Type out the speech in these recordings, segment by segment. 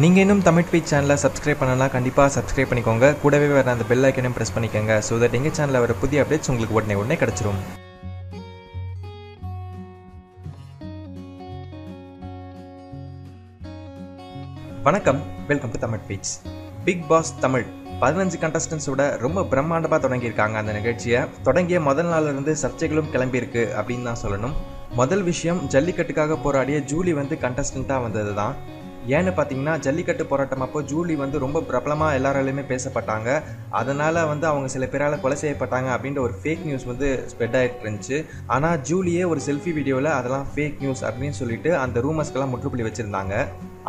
நீங்கள் இன்னும் தமிழ் பீச் சேனலை சப்ஸ்கிரைப் பண்ணலாம், கண்டிப்பாக சப்ஸ்கிரைப் பண்ணிக்கோங்க. கூடவே வர அந்த பெல் ஐக்கனையும் ப்ரெஸ் பண்ணிக்கோங்க. ஸோ தட் எங்கள் சேனலில் வர புதிய அப்டேட்ஸ் உங்களுக்கு உடனே கிடச்சிரும். வணக்கம், welcome to Tamil beach. Big boss Tamil 15 கண்டஸ்டன்ஸோட ரொம்ப பிரம்மாண்டமாக தொடங்கியிருக்காங்க. அந்த நிகழ்ச்சியை தொடங்கிய முதல் நாள்ல இருந்து சர்ச்சைகளும் கிளம்பியிருக்கு அப்படின்னு தான் சொல்லணும். முதல் விஷயம், ஜல்லிக்கட்டுக்காக போராடிய ஜூலி கண்டஸ்டண்ட்டாக வந்தது தான். ஏன்னு பார்த்தீங்கன்னா, ஜல்லிக்கட்டு போராட்டம் அப்போ ஜூலி ரொம்ப பிரபலமாக எல்லாராலையுமே பேசப்பட்டாங்க. அதனால் அவங்க சில பேரால் கொலை செய்யப்பட்டாங்க அப்படின்ற ஒரு ஃபேக் நியூஸ் ஸ்ப்ரெட் ஆகிட்டு இருந்துச்சு. ஆனால் ஜூலியே ஒரு செல்ஃபி வீடியோவில் அதெல்லாம் ஃபேக் நியூஸ் அப்படின்னு சொல்லிட்டு அந்த ரூமர்ஸ்க்கெல்லாம் முற்றுப்புள்ளி வச்சுருந்தாங்க.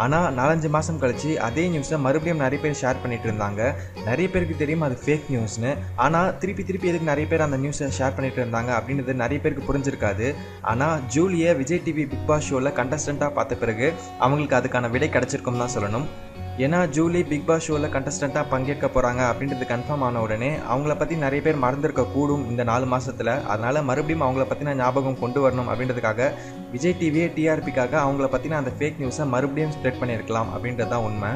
ஆனால் 4-5 மாதம் கழிச்சு அதே நியூஸை மறுபடியும் நிறைய பேர் ஷேர் பண்ணிட்டு இருந்தாங்க. நிறைய பேருக்கு தெரியும் அது ஃபேக் நியூஸ்னு. ஆனால் திருப்பி எதுக்கு நிறைய பேர் அந்த நியூஸை ஷேர் பண்ணிட்டு இருந்தாங்க அப்படின்றது நிறைய பேருக்கு புரிஞ்சிருக்காது. ஆனால் ஜூலியை விஜய் டிவி பிக் பாஸ் ஷோவில் கண்டஸ்டண்ட்டாக பார்த்த பிறகு அவங்களுக்கு அதுக்கான விடை கிடைச்சிருக்கும் தான் சொல்லணும். ஏன்னா ஜூலி பிக் பாஸ் ஷோவில் கண்டஸ்டண்ட்டாக பங்கேற்க போகிறாங்க அப்படின்றது கன்ஃபார்ம் ஆன உடனே அவங்கள பற்றி நிறைய பேர் மறந்துருக்க கூடும் இந்த 4 மாதத்தில். அதனால் மறுபடியும் அவங்கள பற்றின ஞாபகம் கொண்டு வரணும் அப்படின்றதுக்காக விஜய் டிவியே டிஆர்பிக்காக அவங்கள பற்றின அந்த ஃபேக் நியூஸை மறுபடியும் ஸ்ப்ரெட் பண்ணியிருக்கலாம் அப்படின்றது தான் உண்மை.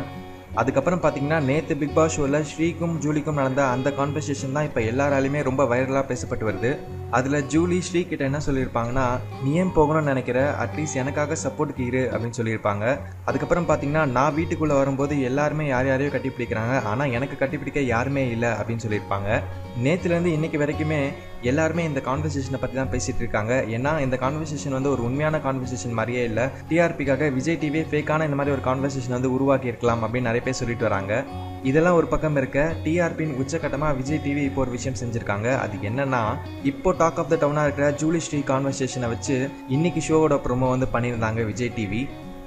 அதுக்கப்புறம் பார்த்தீங்கன்னா, நேற்று பிக் பாஸ் ஷோவில் ஸ்ரீக்கும் ஜூலிக்கும் நடந்த அந்த கான்வர்சேஷன் தான் இப்போ எல்லாராலையுமே ரொம்ப வைரலாக பேசப்பட்டு வருது. அதில் ஜூலி ஸ்ரீ கிட்ட என்ன சொல்லியிருப்பாங்கன்னா, நீ ஏன் போகணும்னு நினைக்கிற, அட்லீஸ்ட் எனக்காக சப்போர்ட்டுக்கு இரு அப்படின்னு சொல்லியிருப்பாங்க. அதுக்கப்புறம் பார்த்தீங்கன்னா, நான் வீட்டுக்குள்ளே வரும்போது எல்லாருமே யாரையோ கட்டிப்பிடிக்கிறாங்க, ஆனால் எனக்கு கட்டிப்பிடிக்க யாருமே இல்லை அப்படின்னு சொல்லியிருப்பாங்க. நேற்றுலேருந்து இன்னைக்கு வரைக்குமே எல்லாருமே இந்த கான்வர்சேஷனை பற்றி தான் பேசிகிட்டு இருக்காங்க. ஏன்னா இந்த கான்வர்சேஷன் ஒரு உண்மையான கான்வர்சேஷன் மாதிரியே இல்லை. டிஆர்பிக்காக விஜய் டிவியே ஃபேக்கான இந்த மாதிரி ஒரு கான்வர்சேஷன் உருவாக்கி இருக்கலாம் அப்படின்னு நிறைய பேர் சொல்லிட்டு வராங்க. இதெல்லாம் ஒரு பக்கம் இருக்க, டிஆர்பியின் உச்சக்கட்டமாக விஜய் டிவி இப்போ ஒரு விஷயம் செஞ்சுருக்காங்க. அது என்னன்னா, இப்போ டாக் ஆஃப் த டவுனாக இருக்கிற ஜூலி ஸ்ரீ கான்வர்சேஷனை வச்சு இன்னைக்கு ஷோவோட ப்ரோமோ பண்ணியிருந்தாங்க விஜய் டிவி.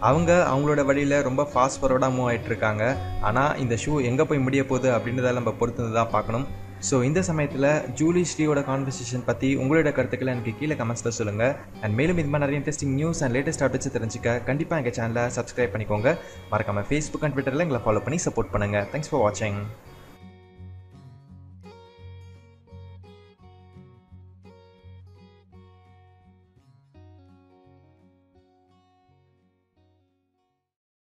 அவங்களோட வழியில் ரொம்ப ஃபாஸ்ட் ஃபார்வர்டாக மூவ் ஆகிட்டு இருக்காங்க. ஆனால் இந்த ஷோ எங்கே போய் முடிய போகுது அப்படின்றத நம்ம பொறுத்து தான் பார்க்கணும். ஸோ இந்த சமயத்தில் ஜூலி ஸ்ரீயோட கான்வர்சேஷன் பற்றி உங்களோட கருத்துக்களை எனக்கு கீழே கமெண்ட்ஸில் சொல்லுங்கள். அண்ட் மேலும் இது மாதிரி நிறைய interesting news and latest updates தெரிஞ்சுக்க கண்டிப்பாக எங்கள் சேனலை சப்ஸ்கிரைப் பண்ணிக்கோங்க. மறக்காமல் ஃபேஸ்புக் அண்ட் ட்விட்டரில் எங்களை ஃபாலோ பண்ணி சப்போர்ட் பண்ணுங்கள். தேங்க்ஸ் ஃபார் வாட்சிங்.